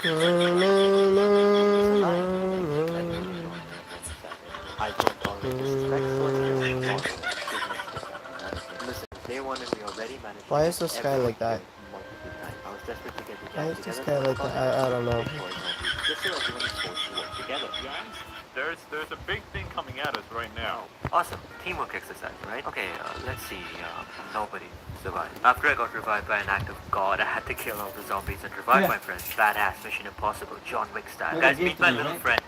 I don't tolerate disrespect, so I don't tolerate business mishaps. Listen, day one and we already managed to Why get is the sky everyone like that? killed multiple times. I was desperate to get the Why gang is the together, sky so I like thought that? I'd I don't know. destroy zombies, just so everyone is forced to work together. Yes, there's a big thing coming at us right now. Awesome. Teamwork exercise, right? Okay, let's see. Nobody survived. After I got revived by an act of God, I had to kill all the zombies and revive my friends. Badass, Mission Impossible, John Wick style. Guys, meet my little friend.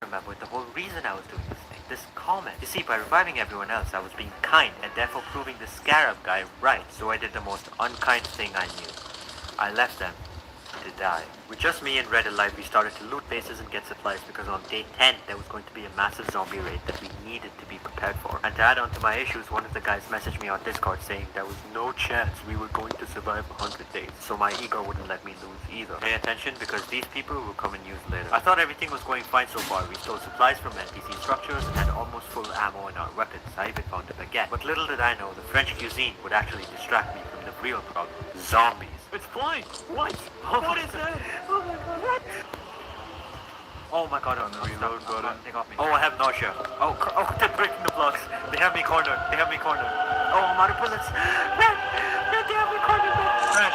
Remember the whole reason I was doing this thing. This comment. You see, by reviving everyone else, I was being kind and therefore proving the scarab guy right. So I did the most unkind thing I knew. I left them to die. With just me and Red alive, we started to loot bases and get supplies because on day 10 there was going to be a massive zombie raid that we needed to be prepared for. And to add on to my issues, one of the guys messaged me on Discord saying there was no chance we were going to survive 100 days. So my ego wouldn't let me lose either. Pay attention because these people will come and use later. I thought everything was going fine so far. We stole supplies from NPC structures and had almost full ammo in our weapons. I even found a baguette. But little did I know the French cuisine would actually distract me from the real problem. Zombies. It's flying. What? What is that? Oh my god, what? Oh my god, On the reload button. They got me. Oh, I have nausea. Oh, they're breaking the blocks. They have me cornered. They have me cornered. Oh, I'm out of bullets. Red, they have me cornered. Red.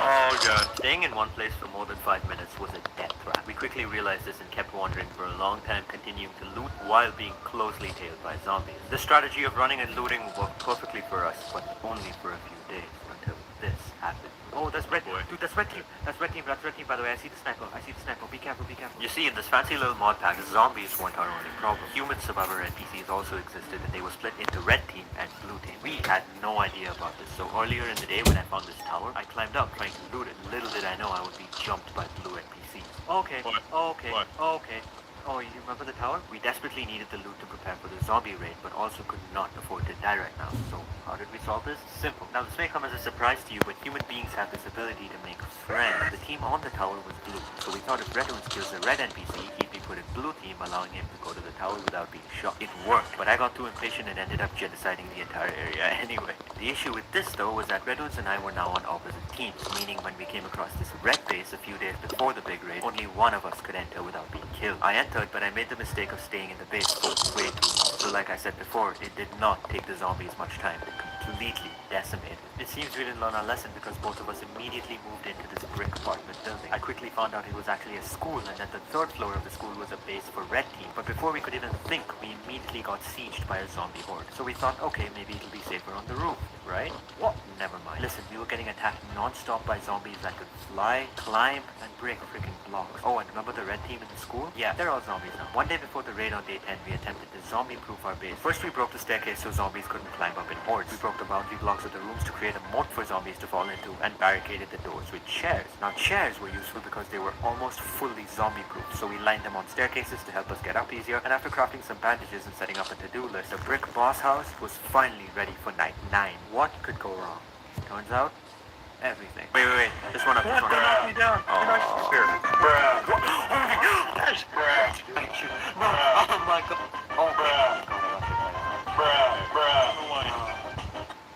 Oh god. Staying in one place for more than 5 minutes was a death trap. We quickly realized this and kept wandering for a long time, continuing to loot while being closely tailed by zombies. The strategy of running and looting worked perfectly for us, but only for a few days until this happened. Oh, that's red. Boy. Dude, that's red team. That's red team, by the way. I see the sniper. Be careful, be careful. You see, in this fancy little mod pack, zombies weren't our only problem. Human survivor NPCs also existed, and they were split into red team and blue team. We had no idea about this, so earlier in the day when I found this tower, I climbed up trying to loot it. Little did I know I would be jumped by blue NPCs. Okay, What? okay, What? okay. Oh, you remember the tower? We desperately needed the loot to prepare for the zombie raid, but also could not afford to die right now. So, how did we solve this? Simple. Now, this may come as a surprise to you, but human beings have this ability to make friends. The team on the tower was blue, so we thought if Redwood kills a red NPC, he'd be put in blue team, allowing him to go to the tower without being shot. It worked, but I got too impatient and ended up genociding the entire area anyway. The issue with this, though, was that Redwoods and I were now on opposite teams, meaning when we came across this red base a few days before the big raid, only one of us could enter without being killed. I entered, but I made the mistake of staying in the base for way too long. So like I said before, it did not take the zombies much time to completely decimate. It seems we didn't learn our lesson because both of us immediately moved into this brick apartment building. I quickly found out it was actually a school and that the third floor of the school was a base for red team. But before we could even think, we immediately got sieged by a zombie horde. So we thought, okay, maybe it'll be safer on the roof, right? What? Never mind. Listen, we were getting attacked non-stop by zombies that could fly, climb, and break freaking blocks. Oh, and remember the red team in the school? Yeah, they're all zombies now. One day before the raid on day 10, we attempted to zombie-proof our base. First, we broke the staircase so zombies couldn't climb up in hordes. We broke the boundary blocks of the rooms to create a moat for zombies to fall into and barricaded the doors with chairs. Now, chairs were useful because they were almost fully zombie-proof, so we lined them on staircases to help us get up easier, and after crafting some bandages and setting up a to-do list, the brick boss house was finally ready for night 9. What could go wrong? Turns out, everything. Wait. This one up. What? Don't knock me down. You're not here. Thank you. No. Oh my god. Oh my god.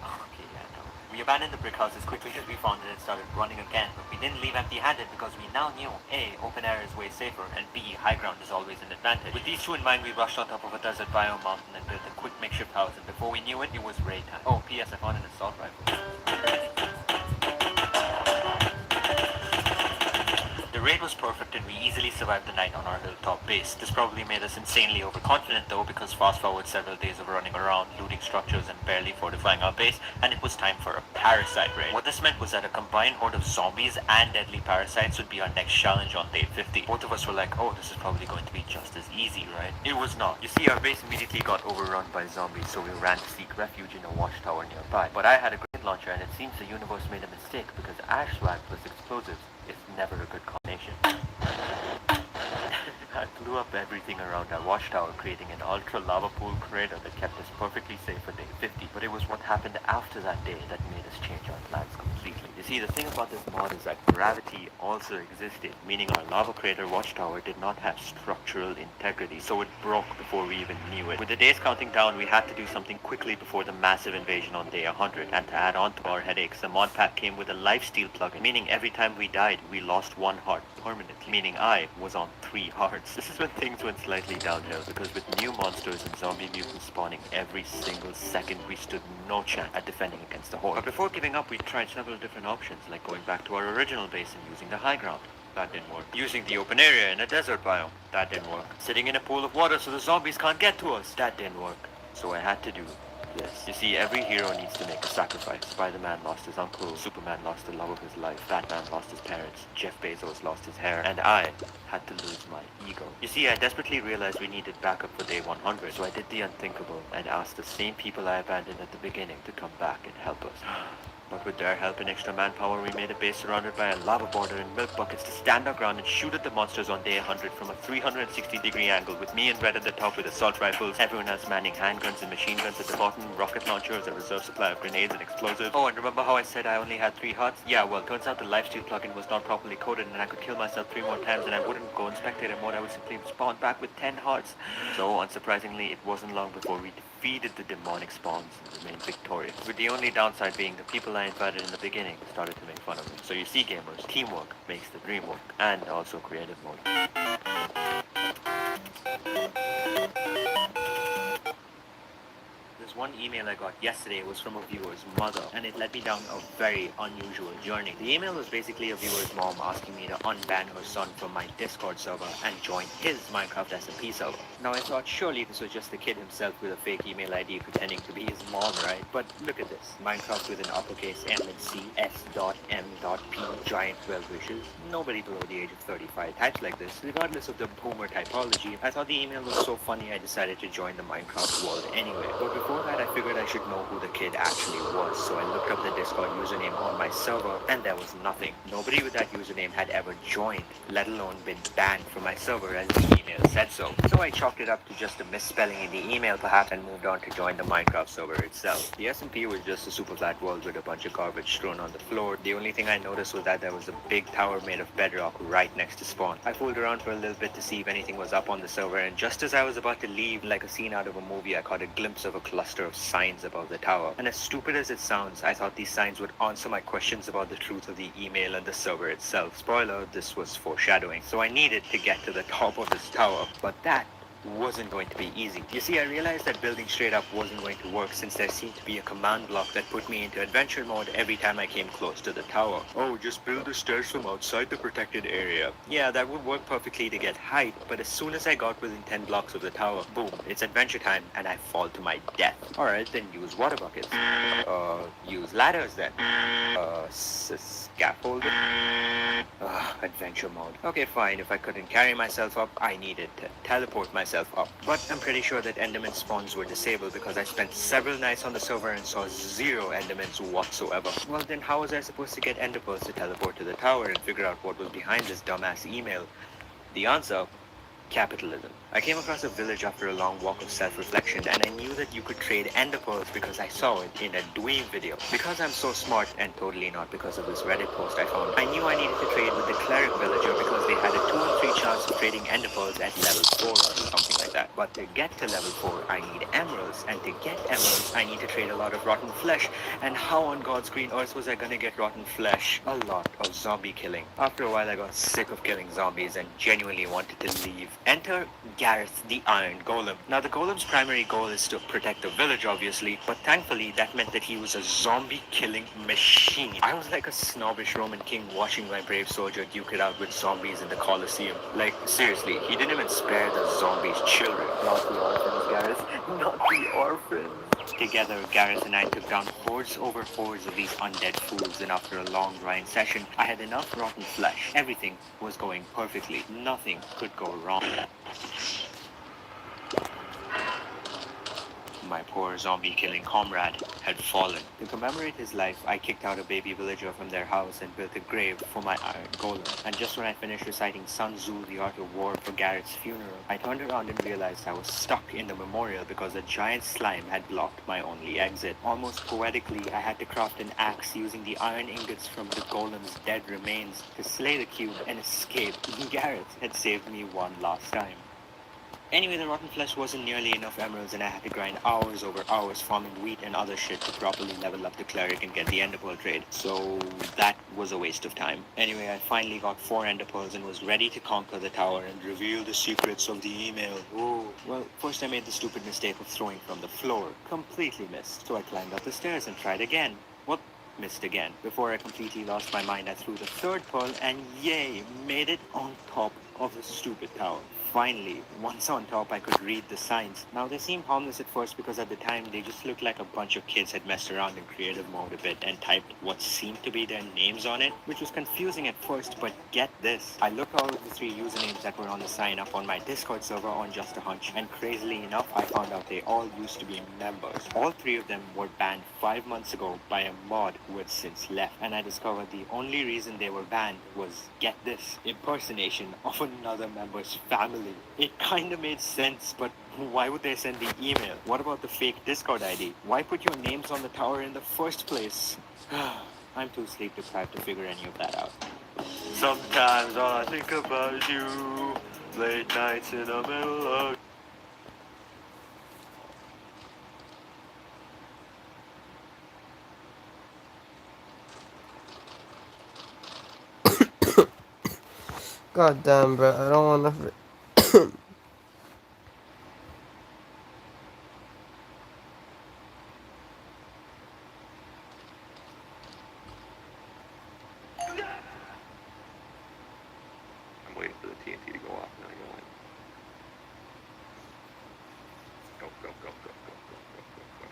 Okay, yeah, no. We abandoned the brick house as quickly as we found it and started running again, but we didn't leave empty-handed because we now knew A, open air is way safer, and B, high ground is always an advantage. With these two in mind, we rushed on top of a desert biome mountain and built a quick makeshift house, and before we knew it, it was raid time. Oh, P.S. I found an assault rifle. The raid was perfect and we easily survived the night on our hilltop base. This probably made us insanely overconfident though, because fast forward several days of running around, looting structures and barely fortifying our base, and it was time for a parasite raid. What this meant was that a combined horde of zombies and deadly parasites would be our next challenge on day 50. Both of us were like, oh, this is probably going to be just as easy, right? It was not. You see, our base immediately got overrun by zombies, so we ran to seek refuge in a watchtower nearby. But I had a grenade launcher and it seems the universe made a mistake because ash swag plus explosives is never a good combination. blew up everything around our watchtower, creating an ultra lava pool crater that kept us perfectly safe for day 50. But it was what happened after that day that made us change our plans completely. You see, the thing about this mod is that gravity also existed, meaning our lava crater watchtower did not have structural integrity, so it broke before we even knew it. With the days counting down, we had to do something quickly before the massive invasion on day 100, and to add on to our headaches, the mod pack came with a lifesteal plugin, meaning every time we died, we lost one heart permanently, meaning I was on 3 hearts. This is when things went slightly downhill, because with new monsters and zombie mutants spawning every single second, we stood no chance at defending against the horde. But before giving up, we tried several different options, like going back to our original base and using the high ground. That didn't work. Using the open area in a desert biome. That didn't work. Sitting in a pool of water so the zombies can't get to us. That didn't work. So I had to do this. You see, every hero needs to make a sacrifice. Spider-Man lost his uncle, Superman lost the love of his life, Batman lost his parents, Jeff Bezos lost his hair, and I had to lose my ego. You see, I desperately realized we needed backup for day 100, so I did the unthinkable and asked the same people I abandoned at the beginning to come back and help us. But with their help and extra manpower, we made a base surrounded by a lava border and milk buckets to stand our ground and shoot at the monsters on day 100 from a 360-degree angle, with me and Red at the top with assault rifles, everyone else manning handguns and machine guns at the bottom, rocket launchers, a reserve supply of grenades and explosives. Oh, and remember how I said I only had 3 hearts? Yeah, well, turns out the lifesteal plugin was not properly coded, and I could kill myself 3 more times and I wouldn't go in spectator mode, I would simply spawn back with 10 hearts. So, unsurprisingly, it wasn't long before we defeated the demonic spawns and remained victorious. With the only downside being the people I invited in the beginning started to make fun of me. So you see, gamers, teamwork makes the dream work, and also creative mode. This one email I got yesterday was from a viewer's mother, and it led me down a very unusual journey. The email was basically a viewer's mom asking me to unban her son from my Discord server and join his Minecraft SMP server. Now I thought surely this was just the kid himself with a fake email ID pretending to be his mom, right? But look at this. Minecraft with an uppercase M and C, S.M.P, giant 12 wishes. Nobody below the age of 35 types like this, regardless of the boomer typology. I thought the email was so funny I decided to join the Minecraft world anyway. But before that, I figured I should know who the kid actually was, so I looked up the Discord username on my server, and there was nothing. Nobody with that username had ever joined, let alone been banned from my server as the email said so. So I chalked it up to just a misspelling in the email perhaps, and moved on to join the Minecraft server itself. The SMP was just a super flat world with a bunch of garbage strewn on the floor. The only thing I noticed was that there was a big tower made of bedrock right next to spawn. I fooled around for a little bit to see if anything was up on the server, and just as I was about to leave, like a scene out of a movie, I caught a glimpse of a cluster of signs above the tower. And as stupid as it sounds, I thought these signs would answer my questions about the truth of the email and the server itself. Spoiler, this was foreshadowing. So I needed to get to the top of this tower, but that wasn't going to be easy. You see, I realized that building straight up wasn't going to work, since there seemed to be a command block that put me into adventure mode every time I came close to the tower. Oh, just build the stairs from outside the protected area. Yeah, that would work perfectly to get height, but as soon as I got within 10 blocks of the tower, boom, it's adventure time and I fall to my death. Alright, then use water buckets. Use ladders then. Scaffolding. Adventure mode. Okay, fine, if I couldn't carry myself up, I needed to teleport myself up. But I'm pretty sure that Enderman spawns were disabled because I spent several nights on the server and saw 0 Endermans whatsoever. Well then, how was I supposed to get Ender pearls to teleport to the tower and figure out what was behind this dumbass email? The answer: capitalism. I came across a village after a long walk of self-reflection, and I knew that you could trade ender pearls because I saw it in a Dweeb video. Because I'm so smart, and totally not because of this Reddit post I found, I knew I needed to trade with the cleric villager because they had a 2 in 3 chance of trading ender pearls at level 4 or something like that. But to get to level 4, I need emeralds, and to get emeralds, I need to trade a lot of rotten flesh. And how on God's green earth was I gonna get rotten flesh? A lot of zombie killing. After a while, I got sick of killing zombies and genuinely wanted to leave. Enter Gareth the Iron Golem. Now the Golem's primary goal is to protect the village, obviously, but thankfully that meant that he was a zombie killing machine. I was like a snobbish Roman king watching my brave soldier duke it out with zombies in the Colosseum. Like, seriously, he didn't even spare the zombies' children. Not the orphans, Gareth. Not the orphans. Together, Gareth and I took down hordes over hordes of these undead fools, and after a long grind session, I had enough rotten flesh. Everything was going perfectly. Nothing could go wrong. my poor zombie-killing comrade, had fallen. To commemorate his life, I kicked out a baby villager from their house and built a grave for my iron golem. And just when I finished reciting Sun Tzu, The Art of War for Garrett's funeral, I turned around and realized I was stuck in the memorial because a giant slime had blocked my only exit. Almost poetically, I had to craft an axe using the iron ingots from the golem's dead remains to slay the cube and escape. Garrett had saved me one last time. Anyway, the rotten flesh wasn't nearly enough emeralds and I had to grind hours over hours farming wheat and other shit to properly level up the cleric and get the ender pearl trade. So that was a waste of time. Anyway, I finally got 4 ender pearls and was ready to conquer the tower and reveal the secrets of the email. Ooh. Well, first I made the stupid mistake of throwing from the floor. Completely missed. So I climbed up the stairs and tried again. Well, missed again. Before I completely lost my mind, I threw the 3rd pearl and yay, made it on top of the stupid tower. Finally, once on top, I could read the signs. Now, they seemed harmless at first because at the time, they just looked like a bunch of kids had messed around in creative mode a bit and typed what seemed to be their names on it, which was confusing at first, but get this. I looked all of the 3 usernames that were on the sign up on my Discord server on just a hunch, and crazily enough, I found out they all used to be members. All 3 of them were banned 5 months ago by a mod who had since left, and I discovered the only reason they were banned was, get this, impersonation of another member's family. It kinda made sense, but why would they send the email? What about the fake Discord ID? Why put your names on the tower in the first place? I'm too sleep deprived to figure any of that out. Sometimes all I think about is you. Late nights in the middle of... God damn, bro. I don't want to... I'm waiting for the TNT to go off and then I go in. Go, go, go, go, go, go, go, go,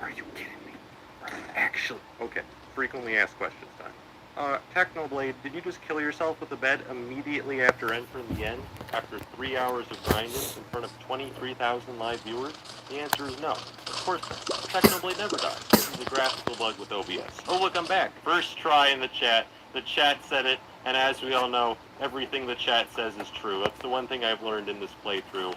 go. Are you kidding me? Actually, okay. Frequently asked questions time. Technoblade, did you just kill yourself with the bed immediately after entering the end? After 3 hours of grinding in front of 23,000 live viewers? The answer is no. Of course not. Technoblade never dies. This is a graphical bug with OBS. Oh look, I'm back. First try in the chat. The chat said it, and as we all know, everything the chat says is true. That's the one thing I've learned in this playthrough.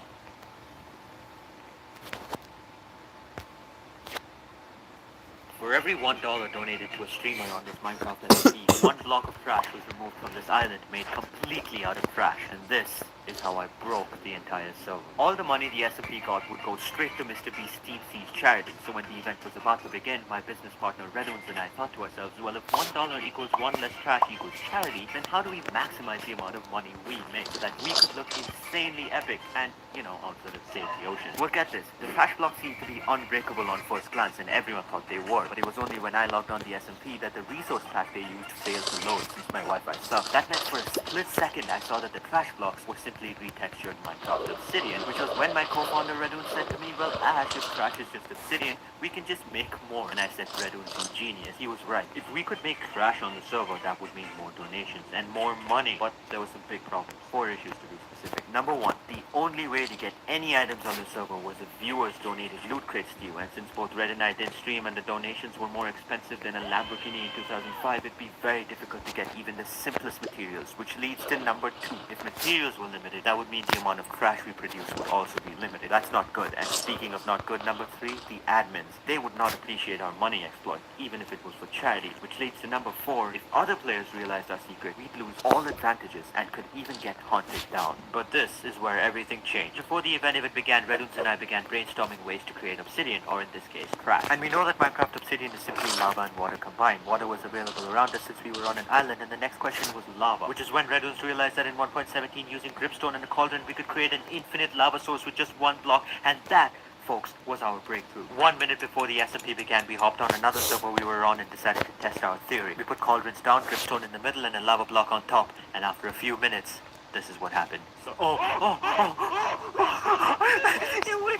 For every $1 donated to a streamer on this Minecraft SMP, 1 block of trash was removed from this island made completely out of trash, and this is how I broke the entire server. All the money the SMP got would go straight to Mr. Beast's Team Siege charity, so when the event was about to begin, my business partner Reduns and I thought to ourselves, well, if $1 equals 1 less trash equals charity, then how do we maximize the amount of money we make so that we could look insanely epic and, you know, also to save the ocean? Well, get this, the trash blocks seemed to be unbreakable on first glance, and everyone thought they were, but it was only when I logged on the SMP that the resource pack they used failed to load since my Wi-Fi sucked. That meant for a split second I saw that the trash blocks were simply retextured Minecraft Obsidian, which was when my co-founder Redun said to me, well, Ash, if trash is just Obsidian, we can just make more. And I said, Redun's a genius. He was right. If we could make trash on the server, that would mean more donations and more money. But there were some big problems. 4 issues to be specific. Number 1, the only way to get any items on the server was if viewers donated loot crates to you, and since both Red and I didn't stream and the donations were more expensive than a Lamborghini in 2005, it'd be very difficult to get even the simplest materials, which leads to number 2. If materials were limited, that would mean the amount of trash we produce would also be limited. That's not good. And speaking of not good, number 3, the admins. They would not appreciate our money exploit, even if it was for charities, which leads to number 4, if other players realized our secret, we'd lose all advantages and could even get hunted down. But this is where everything changed. Before the event even began, Reduns and I began brainstorming ways to create obsidian, or in this case, trash. And we know that Minecraft Obsidian is simply lava and water combined. Water was available around us since we were on an island, and the next question was lava, which is when Reduns realized that in 1.17, using gripstone and a cauldron, we could create an infinite lava source with just 1 block, and that, folks, was our breakthrough. 1 minute before the SMP began, we hopped on another server we were on and decided to test our theory. We put cauldrons down, gripstone in the middle, and a lava block on top, and after a few minutes, this is what happened. So,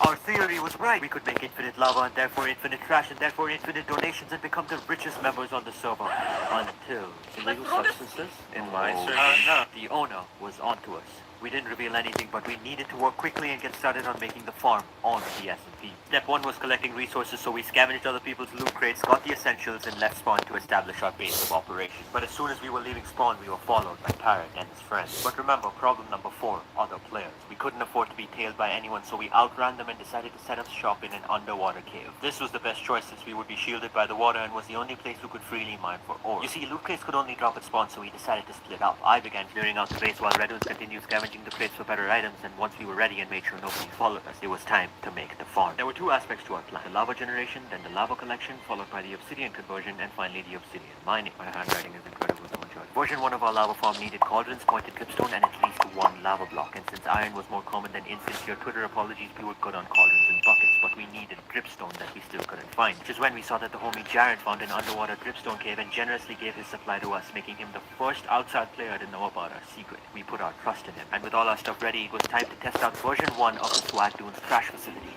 our theory was right. We could make infinite lava and therefore infinite trash and therefore infinite donations and become the richest members on the server. Until illegal substances in my search. The owner was onto us. We didn't reveal anything, but we needed to work quickly and get started on making the farm on the SMP. Step 1 was collecting resources, so we scavenged other people's loot crates, got the essentials, and left spawn to establish our base of operations. But as soon as we were leaving spawn, we were followed by Parrot and his friends. But remember, problem number 4, other players. We couldn't afford to be tailed by anyone, so we outran them and decided to set up shop in an underwater cave. This was the best choice since we would be shielded by the water and was the only place we could freely mine for ore. You see, loot crates could only drop at spawn, so we decided to split up. I began clearing out the base while Red Hills continued scavenging the crates for better items, and once we were ready and made sure nobody followed us, it was time to make the farm. There were 2 aspects to our plan: the lava generation, then the lava collection, followed by the obsidian conversion, and finally the obsidian mining. My handwriting is incredible, so enjoy. Version 1 of our lava farm needed cauldrons, pointed dripstone, and at least 1 lava block, and since iron was more common than insincere Twitter apologies, we would cut on cauldrons and buckets, but we needed dripstone that we still couldn't find, which is when we saw that the homie Jared found an underwater dripstone cave and generously gave his supply to us, making him the first outside player to know about our secret. We put our trust in him, and with all our stuff ready, it was time to test out version 1 of the SWAT Dunes crash facility.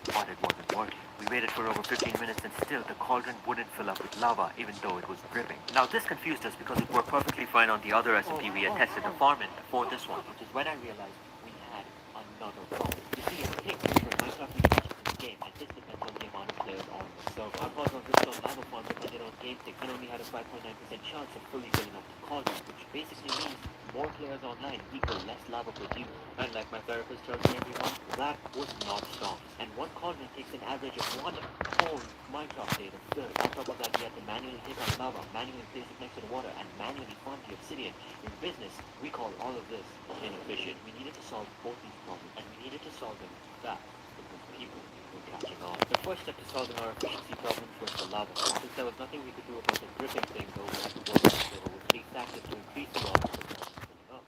But it wasn't working. We waited for over 15 minutes and still the cauldron wouldn't fill up with lava, even though it was dripping. Now this confused us because it worked perfectly fine on the other SMP we had tested the farm in before this one, which is when I realized we had another problem. You see, it's a thing for Minecraft restrictions in the game, and this depends on the amount of players on the server. Our pause on Dripstone lava farm depended on game sticks and only had a 5.9% chance of fully filling up the cauldron, which basically means more players online equal less lava produced. And like my therapist tells me every month, that would not stop. And one cauldron takes an average of 1 whole Minecraft day to fill. On top of that, we had to manually take out lava, manually place it next to the water, and manually farm the obsidian. In business, we call all of this inefficient. We needed to solve both these problems, and we needed to solve them fast, because people were catching on. The first step to solving our efficiency problems was the lava. Since there was nothing we could do about the dripping thing, though, we had to work on the server with big tactics to increase the lava supply.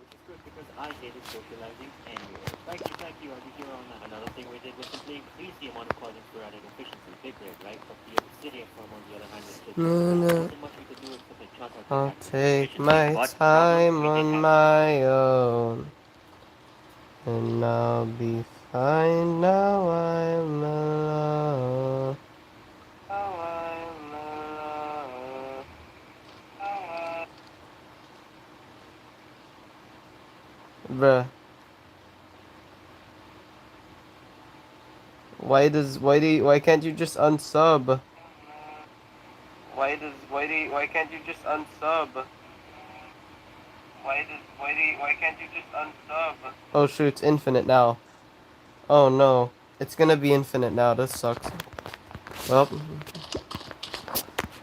Which is good because I hated socializing anyway. Thank you, I'll be here all night. Another thing we did was simply increase the amount of cauldrons for added efficiency. Big rate, right? But the obsidian farm on the other hand was still nothing much we could do except enchant our I'll pickaxe. take my time on my own, and I'll be fine now I'm alone. Bruh. Why can't you just unsub? Why can't you just unsub? Why can't you just unsub? Oh shoot, it's infinite now. Oh no. It's gonna be infinite now, this sucks. Well,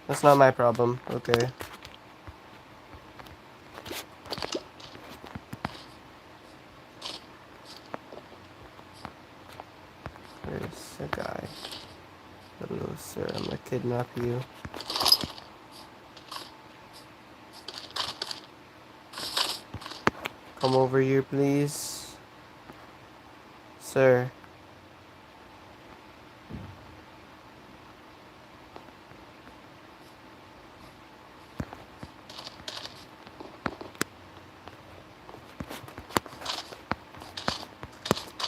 that's not my problem. Okay. There's a guy. Hello, sir. I'm gonna kidnap you. Come over here, please. Sir.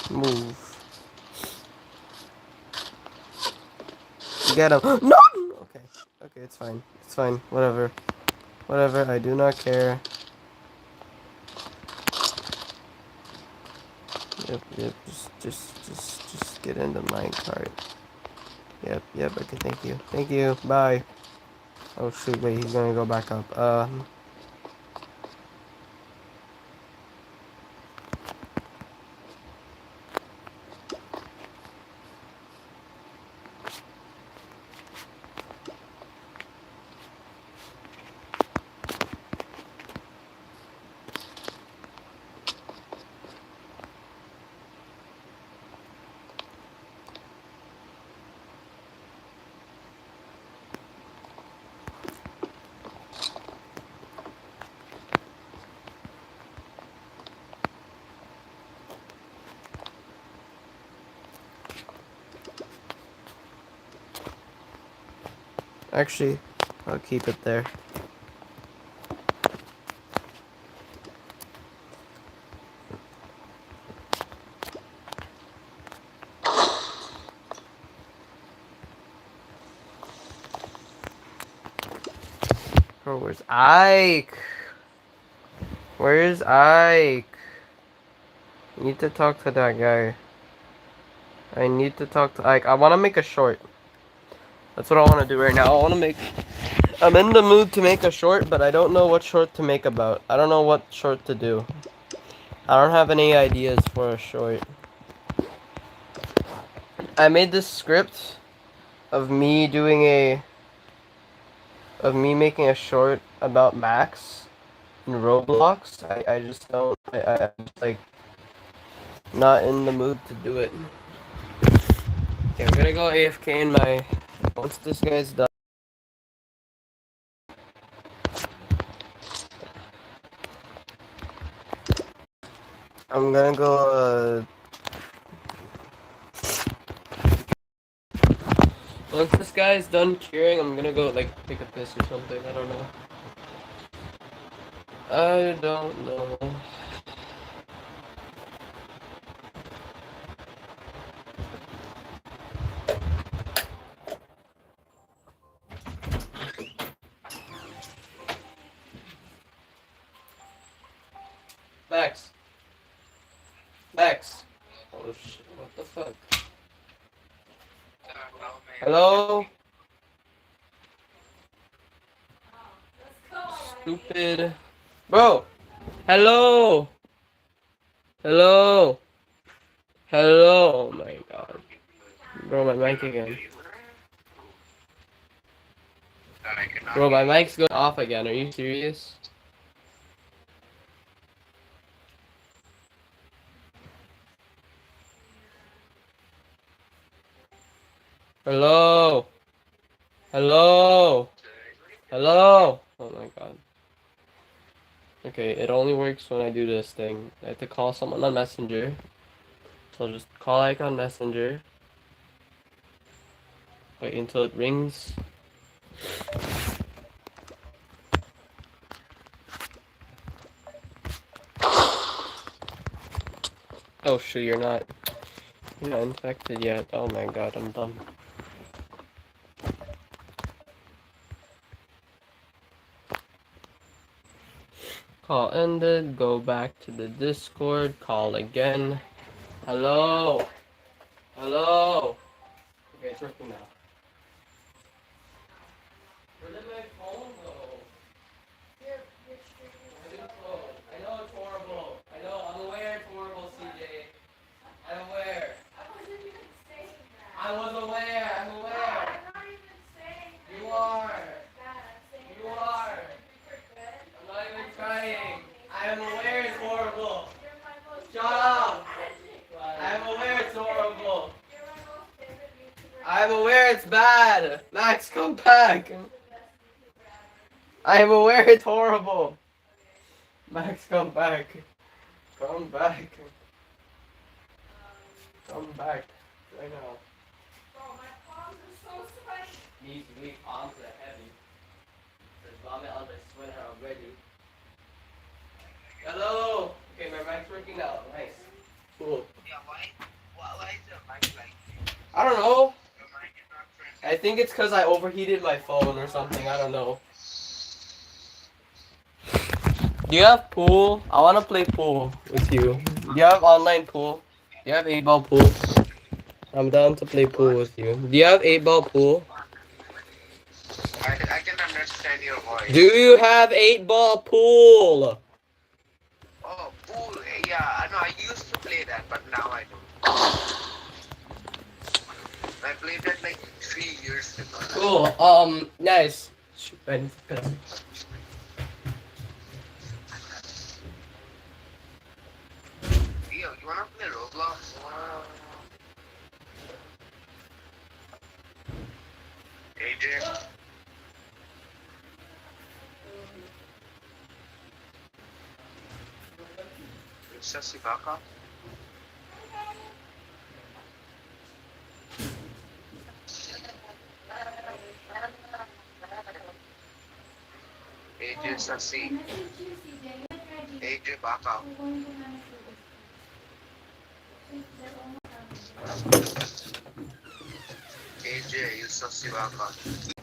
Move. Get him. No! Okay. Okay, it's fine. It's fine. Whatever. Whatever. I do not care. Yep. Just get in the minecart. Yep. Okay, thank you. Thank you. Bye. Oh shoot, wait, he's gonna go back up. Actually, I'll keep it there. Oh, where's Ike? Where's Ike? need to talk to that guy. I need to talk to, like, I want to make a short. That's what I want to do right now. I'm in the mood to make a short, but I don't know what short to make about. I don't know what short to do. I don't have any ideas for a short. I made this script of me making a short about Max in Roblox. I just don't, I'm just, like, not in the mood to do it. Okay, I'm gonna go AFK in my, once this guy's done. I'm gonna go, once this guy's done curing, I'm gonna go, like, take a piss or something. I don't know. I don't know. Max. Max. Oh shit, what the fuck? Hello? Stupid. Bro! Hello! Hello! Hello! Oh my god. Bro, my mic again. Bro, my mic's going off again. Are you serious? Hello? Hello? Hello? Oh my god. Okay, it only works when I do this thing. I have to call someone on Messenger. So I'll just call Ike on Messenger. Wait until it rings. Oh shit, you're not infected yet. Oh my god, I'm dumb. Call ended, go back to the Discord, call again. Hello? Hello? Okay, it's working now. Where did my phone go? I know it's horrible. I know, I'm aware it's horrible, CJ. I'm aware. I was aware, I'm aware. I'm not even saying You are. that. I'm saying You are. good. I'm not even trying. I am aware it's horrible. You're my most Shut up. favorite. I am aware it's horrible. You're my most favorite YouTuber. I am aware it's bad. Max, come back. You're the best YouTuber ever. I am aware it's horrible. Max, come back. Come back. Come back. Right now. Bro, my palms are so sweaty. These weak arms are heavy. There's vomit on the sweater already. Hello. Okay, my mic's working now. Nice. Cool. Yeah, why is your mic like I don't know. your mic is not friendly? I think it's because I overheated my phone or something. I don't know. Do you have pool? I want to play pool with you. Do you have online pool? Do you have 8-ball pool? I'm down to play pool with you. Do you have 8-ball pool? I can understand your voice. Do you have 8-ball pool? Oh, pool. Yeah, I know. I used to play that, but now I don't. I played that like 3 years ago. Cool. Nice. Shoot, I need to piss. Yo, you wanna play Roblox? AJ? Sasi Baka? AJ Sasi. AJ Baka. AJ, you Sasi Baka.